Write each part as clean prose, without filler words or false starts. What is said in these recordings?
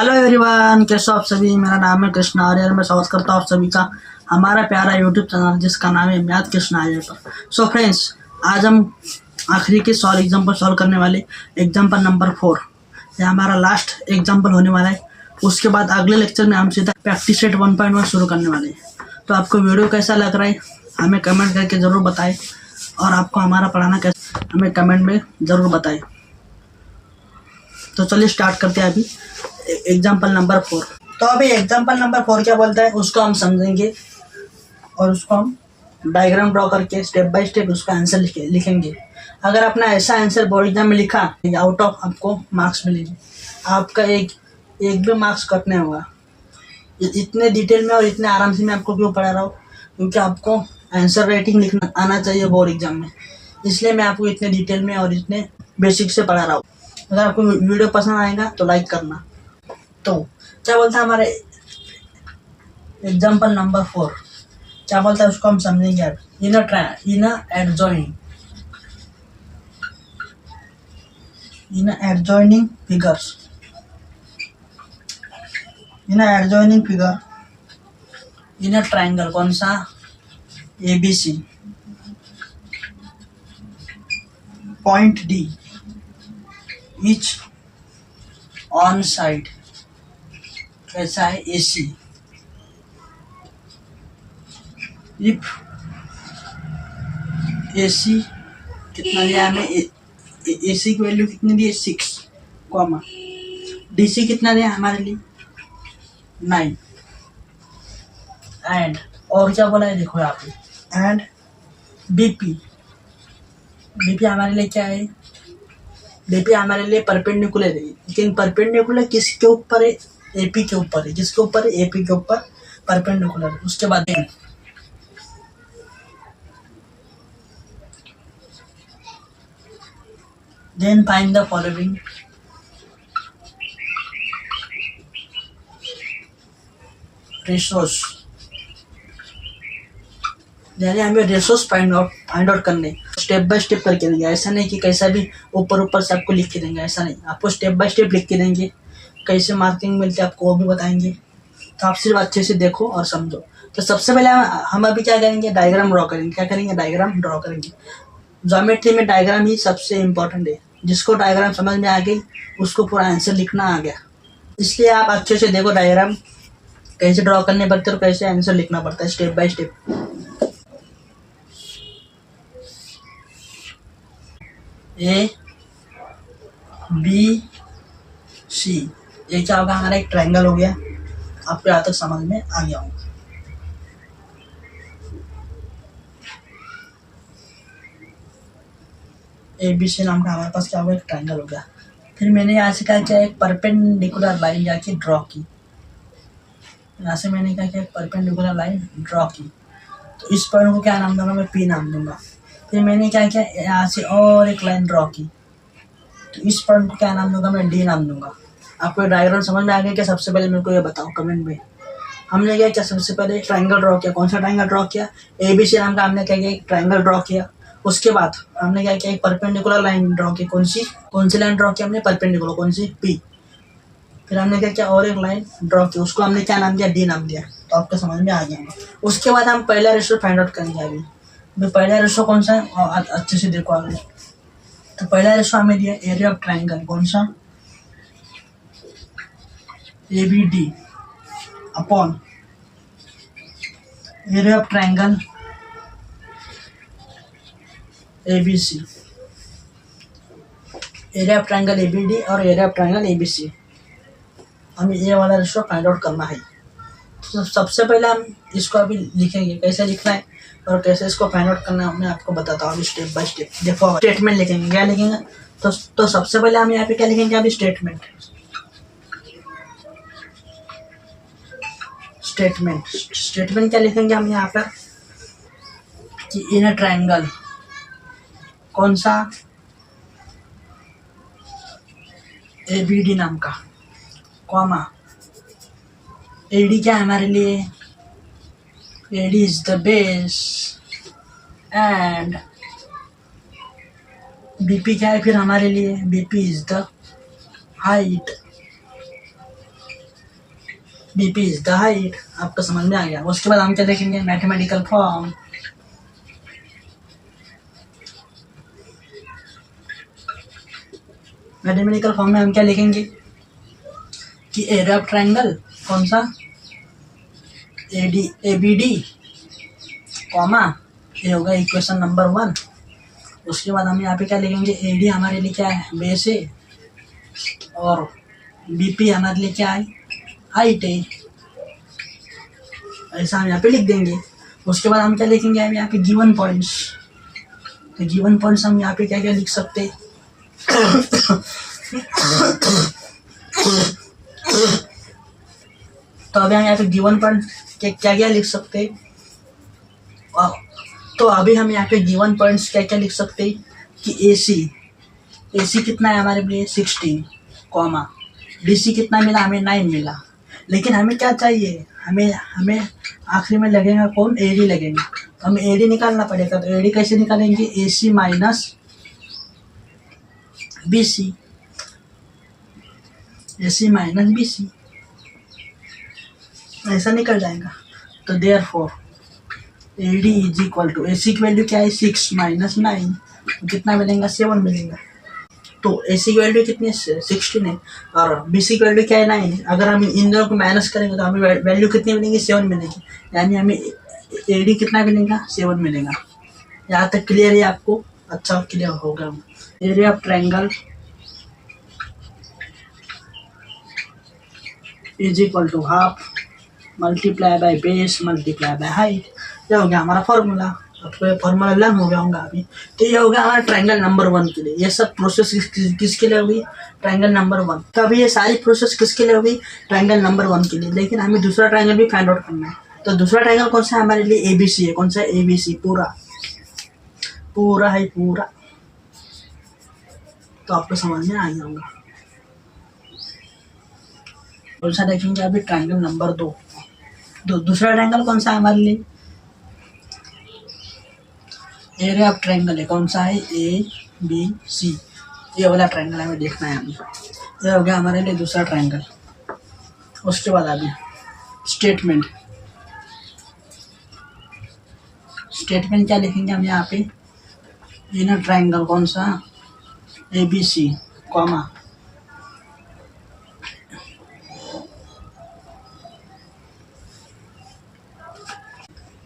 Hello everyone, कैसे हो आप सभी। मेरा नाम है कृष्णा आर्य। मैं स्वागत करता हूँ आप सभी का हमारा प्यारा यूट्यूब चैनल जिसका नाम है मैथ कृष्णा आर्य पर। सो फ्रेंड्स, आज हम आखिरी के सॉल्व एग्जाम्पल सॉल्व करने वाले एग्जाम्पल नंबर 4। ये हमारा लास्ट एग्जाम्पल होने वाला है। उसके बाद अगले लेक्चर में हम सीधा प्रैक्टिस सेट 1.1 शुरू करने वाले हैं। तो आपको वीडियो कैसा लग रहा है हमें कमेंट करके ज़रूर बताएं, और आपको हमारा पढ़ाना कैसा हमें कमेंट में ज़रूर बताएं। तो चलिए स्टार्ट करते हैं अभी एग्जाम्पल नंबर 4। तो अभी एग्जाम्पल नंबर 4 क्या बोलता है उसको हम समझेंगे, और उसको हम डायग्राम ड्रॉ करके स्टेप बाय स्टेप उसका आंसर लिखेंगे। अगर अपना ऐसा आंसर बोर्ड एग्जाम में लिखा, आउट ऑफ आपको मार्क्स मिलेंगे। आपका एक भी मार्क्स कट नहीं होगा। इतने डिटेल में और इतने आराम से मैं आपको क्यों पढ़ा रहा हूँ, क्योंकि आपको आंसर राइटिंग लिखना आना चाहिए बोर्ड एग्जाम में। इसलिए मैं आपको इतने डिटेल में और इतने बेसिक से पढ़ा रहा हूँ। अगर आपको वीडियो पसंद आएगा तो लाइक करना। तो क्या बोलता है हमारे एग्जाम्पल नंबर 4, क्या बोलता है उसको हम समझेंगे अब। In adjoining figures, in adjoining figure in triangle, कौन सा, ABC, point D each on side कैसा है AC। इफ AC कितना दिया हमें, AC की वैल्यू कितनी दी है 6, कॉमा DC कितना दिया हमारे लिए 9। एंड और क्या बोला है देखो यहाँ पे, एंड BP हमारे लिए क्या है, BP हमारे लिए परपेंडिकुलर है। लेकिन परपेंडिकुलर किसके ऊपर है, AP के ऊपर है। किसके ऊपर है, AP के ऊपर परपेंडिकुलर। उसके बाद then find the following ratios. यानी हमें रेशोस फाइंड आउट करने, स्टेप बाय स्टेप करके देंगे। ऐसा नहीं कि कैसा भी ऊपर से आपको लिख के देंगे, ऐसा नहीं। आपको स्टेप बाय स्टेप लिख के देंगे। कैसे मार्किंग मिलती है आपको वो भी बताएंगे। तो आप सिर्फ अच्छे से देखो और समझो। तो सबसे पहले हम अभी क्या करेंगे, डायग्राम ड्रॉ करेंगे। क्या करेंगे, डायग्राम ड्रॉ करेंगे। ज्योमेट्री में डायग्राम ही सबसे इम्पोर्टेंट है। जिसको डायग्राम समझ में आ गई उसको पूरा आंसर लिखना आ गया। इसलिए आप अच्छे से देखो डायग्राम कैसे ड्रॉ करने पड़ते हैं और कैसे आंसर लिखना पड़ता है स्टेप बाय स्टेप। ABC, ये क्या होगा, हमारा एक ट्रायंगल हो गया। आपको यहाँ तक समझ में आ गया होगा। ABC नाम का हमारे पास क्या होगा, एक ट्रायंगल हो गया। फिर मैंने यहाँ से क्या किया, एक परपेंडिकुलर लाइन जाके ड्रॉ की। यहाँ से मैंने क्या किया, एक परपेंडिकुलर लाइन ड्रॉ की। तो इस पॉइंट को क्या नाम दूंगा, मैं P नाम दूंगा। फिर मैंने क्या किया, यहाँ से और एक लाइन ड्रॉ की। तो इस पॉइंट को क्या नाम दूंगा, मैं D नाम दूंगा। आपको डायग्राम समझ में आ गया क्या? सबसे पहले मेरे को ये बताओ कमेंट में। हमने क्या किया, सबसे पहले एक ट्रायंगल ड्रॉ किया। कौन सा ट्रायंगल ड्रॉ किया, ABC नाम का हमने क्या किया, एक ट्रायंगल ड्रॉ किया। उसके बाद हमने क्या किया, एक परपेंडिकुलर लाइन ड्रॉ की। कौन सी लाइन ड्रॉ की हमने, परपेंडिकुलर, कौन सी, P। फिर हमने क्या किया, और एक लाइन ड्रॉ की। उसको हमने क्या नाम दिया, D नाम दिया। तो आपको समझ में आ गया। उसके बाद हम पहला रेशो फाइंड आउट करेंगे। अभी पहला रेशो कौन सा है, अच्छे से देखो आगे। तो पहला रेशो हमें दिया एरिया ऑफ ट्रायंगल, कौन सा, ABD upon area of triangle ABC। Area of triangle ABD और एरिया ऑफ ट्रायंगल ABC, हमें ये वाला रेशो फाइंड आउट करना है। तो सबसे पहले हम इसको अभी लिखेंगे, कैसे लिखना है और कैसे इसको फाइंड आउट करना है मैं आपको बताता हूँ अभी स्टेप बाय स्टेप। देखो स्टेटमेंट लिखेंगे। क्या लिखेंगे, तो सबसे पहले हम यहाँ पे क्या लिखेंगे, अभी स्टेटमेंट क्या लिखेंगे हम यहाँ पर, कि इन अ ट्रायंगल, कौन सा, ABD नाम का, कॉमा AD क्या है हमारे लिए, AD is the base, and BP क्या है फिर हमारे लिए, BP is the height. BP is the height. आपको समझ में आ गया। उसके बाद हम क्या देखेंगे, मैथमेटिकल फॉर्म। मैथमेटिकल फॉर्म में हम क्या लिखेंगे कि एरिया ऑफ ट्रायंगल कौन सा, ABD कॉमा, ये होगा इक्वेशन नंबर 1। उसके बाद हम यहाँ पे क्या लिखेंगे, AD हमारे लिए क्या है, बेस है, और BP हमारे लिए क्या है, हाइट है। ऐसा हम यहाँ पे लिख देंगे। उसके बाद हम क्या लिखेंगे, हम यहाँ पे गिवन पॉइंट्स। तो गिवन पॉइंट्स हम यहाँ पे क्या क्या लिख सकते हैं तो अभी हम यहाँ पे गिवन पॉइंट क्या क्या लिख सकते हैं। तो अभी हम यहाँ पे गिवन पॉइंट्स क्या क्या लिख सकते हैं कि AC कितना है हमारे लिए 16, कॉमा DC कितना मिला, हमें 9 मिला। लेकिन हमें क्या चाहिए, हमें आखिरी में लगेगा कौन, AD लगेगा। तो हमें AD निकालना पड़ेगा। तो AD कैसे निकालेंगे, AC minus BC, AC minus BC, ऐसा निकल जाएगा। तो therefore AD is equal to, AC की वैल्यू क्या है 6 माइनस 9, तो कितना मिलेगा, 7 मिलेगा। तो AC की वैल्यू कितनी है, 16 है, और BC की वैल्यू क्या है 9 है। अगर हम इन दोनों को माइनस करेंगे तो हमें वैल्यू कितनी मिलेगी, 7 मिलेगी। यानी हमें AD कितना मिलेगा, 7 मिलेगा। यहाँ तक क्लियर है आपको, अच्छा क्लियर होगा। Area of triangle is equal to half multiply by base multiply by height. ये हो गया हमारा फॉर्मूला। आपको ये फॉर्मूला लर्न हो गया होगा अभी। तो ये हो गया हमारा ट्रायंगल नंबर 1 के लिए। ये सब प्रोसेस किसके लिए होगी, ट्रायंगल नंबर 1। तो अभी ये सारी प्रोसेस किसके लिए होगी, ट्रायंगल नंबर 1 के लिए। लेकिन हमें दूसरा ट्रायंगल भी फाइंड आउट करना है। तो दूसरा ट्रायंगल कौन सा है हमारे लिए, ABC है। कौन सा है, ABC, पूरा है पूरा। तो आपको समझ में आ गया होगा। कौन सा देखेंगे अभी, ट्रायंगल नंबर 2। दूसरा ट्रायंगल कौन सा है हमारे लिए, एरिया ऑफ ट्रायंगल है। कौन सा है, ABC। ये वाला ट्रायंगल हमें देखना है अभी। ये हो गया हमारे लिए दूसरा ट्रायंगल। उसके बाद अभी स्टेटमेंट क्या लिखेंगे हम यहाँ पे, इनर ट्रायंगल कौन सा, ABC, comma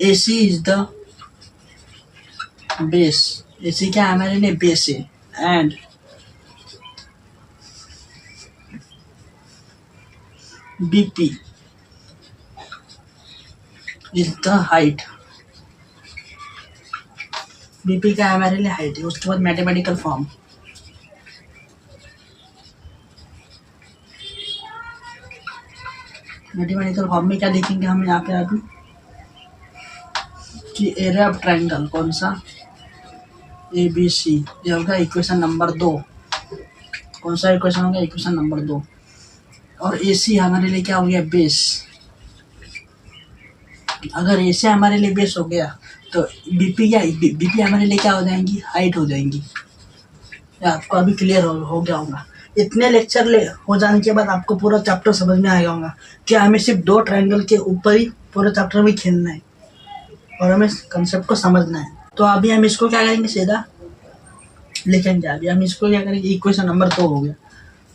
AC is the base. AC क्या हमारे लिए बेस है, and BP is the height. BP क्या हमारे लिए हाइट है। उसके बाद मैथमेटिकल फॉर्म, में क्या लिखेंगे हम यहाँ पे अभी कि एरिया ऑफ ट्रायंगल कौन सा, ABC। ये होगा इक्वेशन नंबर 2। कौन सा इक्वेशन होगा, इक्वेशन नंबर 2। और AC हमारे लिए क्या हो गया, बेस। अगर AC हमारे लिए बेस हो गया तो BP हमारे लिए क्या हो जाएंगी, हाइट हो जाएंगी। आपको अभी क्लियर हो गया होगा। इतने लेक्चर हो जाने के बाद आपको पूरा चैप्टर समझ में आया होगा कि हमें सिर्फ 2 ट्रायंगल के ऊपर ही पूरे चैप्टर में खेलना है और हमें कंसेप्ट को समझना है। तो अभी हम इसको क्या करेंगे, सीधा लिखेंगे। अभी हम इसको क्या करेंगे, इक्वेशन नंबर 2 हो गया।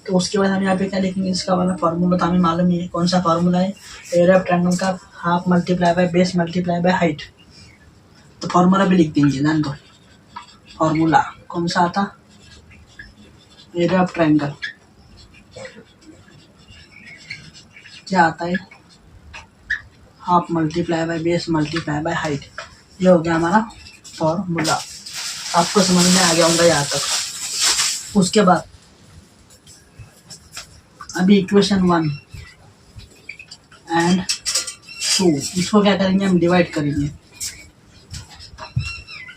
तो उसके बाद हम यहाँ पे क्या लिखेंगे, इसका वाला फार्मूला तो हमें मालूम ही है। कौन सा फार्मूला है, एरिया ऑफ ट्रायंगल का half multiply by base multiply by height. तो फार्मूला भी लिख देंगे, जान दो। फार्मूला कौन सा आता, एरिया ऑफ ट्रायंगल क्या आता है, half multiply by base multiply by height. ये हो गया हमारा फॉर्मूला। आपको समझ में आ गया होगा यहाँ तक। उसके बाद अभी इक्वेशन 1 एंड 2, इसको क्या करेंगे, हम डिवाइड करेंगे।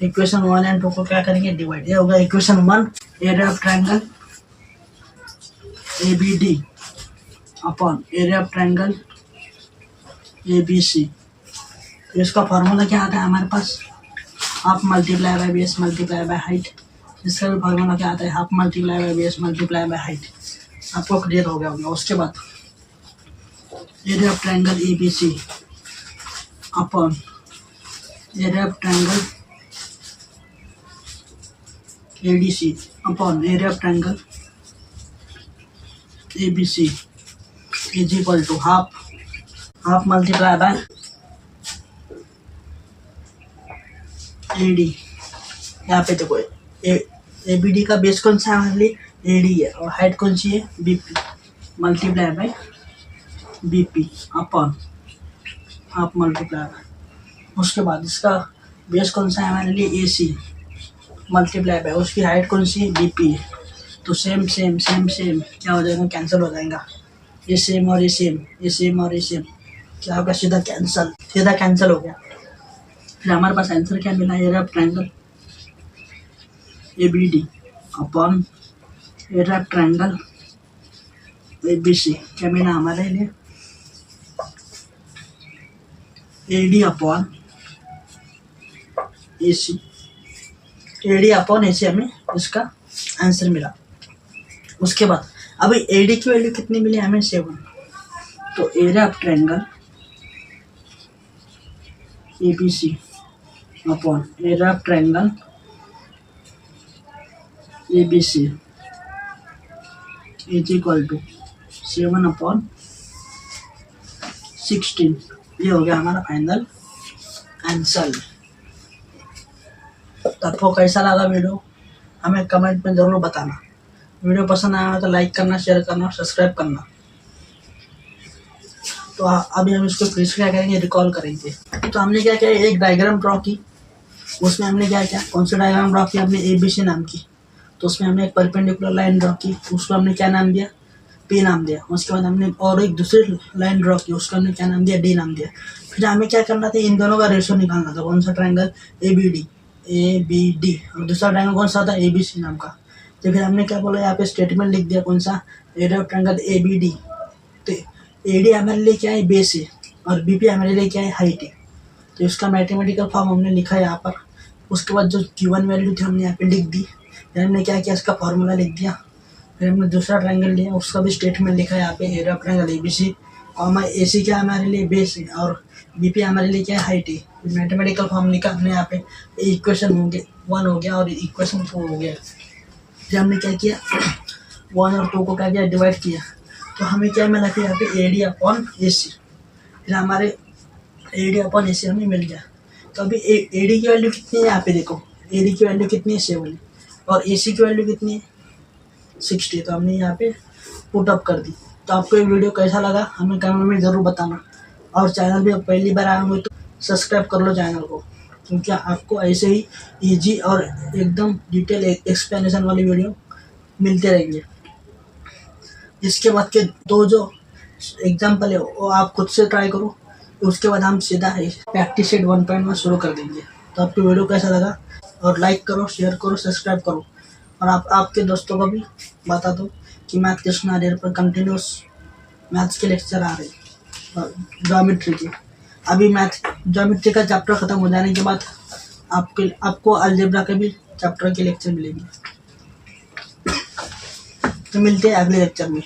इक्वेशन 1 एंड 2 को क्या करेंगे, डिवाइड। ये होगा equation 1, area of triangle ABD upon area of triangle ABC। तो इसका फार्मूला क्या आता है हमारे पास, half multiply by base multiply by height. इसका भी फार्मूला क्या आता है, half multiply by base multiply by height. आपको क्लियर हो गया होगा। उसके बाद area of triangle ABC upon area of triangle ADC upon area of triangle ABC is equal to half multiply bye AD। यहाँ पे देखो ABD का बेस कौन सा है हमारे लिए, AD है, और हाइट कौन सी है, BP multiply by BP upon half multiply bye, उसके बाद इसका बेस कौन सा है हमारे लिए, AC मल्टीप्लाई बाय उसकी हाइट कौन सी है, BP। तो सेम क्या हो जाएगा, कैंसिल हो जाएगा, ये सेम और ये सेम, ये सेम और ये सेम, क्या होगा, सीधा कैंसिल हो गया। फिर हमारे पास आंसर क्या मिला, area of triangle ABD upon area of triangle ABC क्या मिला हमारे लिए, AD upon AC, AD upon AC हमें इसका आंसर मिला। उसके बाद अभी AD की वैल्यू कितनी मिली हमें, 7। तो area of triangle ABC upon area of triangle ABC is equal to 7 upon 16। ये हो गया हमारा फाइनल आंसर। तो आपको कैसा लगा वीडियो हमें कमेंट में ज़रूर बताना। वीडियो पसंद आया तो लाइक करना, शेयर करना, सब्सक्राइब करना। तो अभी हम इसको फिर से क्या करेंगे, रिकॉल करेंगे। तो हमने क्या किया, एक डायग्राम ड्रॉ की, उसमें हमने क्या किया, कौन सी डायग्राम ड्रॉ की, हमने ABC नाम की। तो उसमें हमने एक परपेंडिकुलर लाइन ड्रॉ की, उसको हमने क्या नाम दिया, P नाम दिया। उसके बाद हमने और एक दूसरी लाइन ड्रॉ की, उसको हमने क्या नाम दिया, D नाम दिया। फिर हमें क्या करना था, इन दोनों का रेशो निकालना था। कौन सा ट्रायंगल, ABD, और दूसरा ट्रायंगल कौन सा था, ABC नाम का। तो फिर हमने क्या बोला, यहाँ पे स्टेटमेंट लिख दिया, कौन सा, एरिया ऑफ ट्रायंगल ABD। तो AD हमारे लिए क्या है, बेस है, और BP हमारे लिए क्या है, हाइट है। तो इसका मैथमेटिकल फॉर्म हमने लिखा है यहाँ पर। उसके बाद जो गिवन वैल्यू थी हमने यहाँ पे लिख दी। फिर हमने क्या किया, इसका फॉर्मूला लिख दिया। फिर हमने दूसरा ट्रायंगल लिया, उसका भी स्टेटमेंट लिखा है यहाँ पे, एरिया ऑफ ट्रायंगल ABC, और AC क्या हमारे लिए बेस है, और BP हमारे लिए क्या है, हाइट है। मैथमेटिकल फॉर्म लिखा हमने यहाँ पे। इक्वेशन 1 हो गया और इक्वेशन 4 हो गया। फिर हमने क्या किया, 1 और 2 को क्या किया, डिवाइड किया। तो हमें क्या मिला, फिर यहाँ पे AD अपॉन AC। फिर हमारे AD अपॉन AC हमें मिल गया। तो अभी AD की वैल्यू कितनी है, यहाँ पे देखो, AD की वैल्यू कितनी है, 7, और AC की वैल्यू कितनी है, 60। तो हमने यहाँ पे पुट अप कर दी। तो आपको ये वीडियो कैसा लगा हमें कमेंट में ज़रूर बताना, और चैनल भी पहली बार आए होंगे तो सब्सक्राइब कर लो चैनल को, क्योंकि आपको ऐसे ही ईजी और एकदम डिटेल एक्सप्लेनेशन वाली वीडियो मिलते रहेंगे। इसके बाद के 2 जो एग्जाम्पल है वो आप खुद से ट्राई करो, उसके बाद हम सीधा प्रैक्टिस सेट 1.1 शुरू कर देंगे। तो आपको वीडियो कैसा लगा, और लाइक करो, शेयर करो, सब्सक्राइब करो, और आपके दोस्तों को भी बता दो कि मैथ क्वेश्चन आ रहे पर कंटिन्यूस मैथ्स के लेक्चर आ रहे हैं, ज्योमेट्री के। अभी ज्योमेट्री का चैप्टर ख़त्म हो जाने के बाद आपको अलजेब्रा के भी चैप्टर के लेक्चर मिलेंगे। तो मिलते हैं अगले लेक्चर में।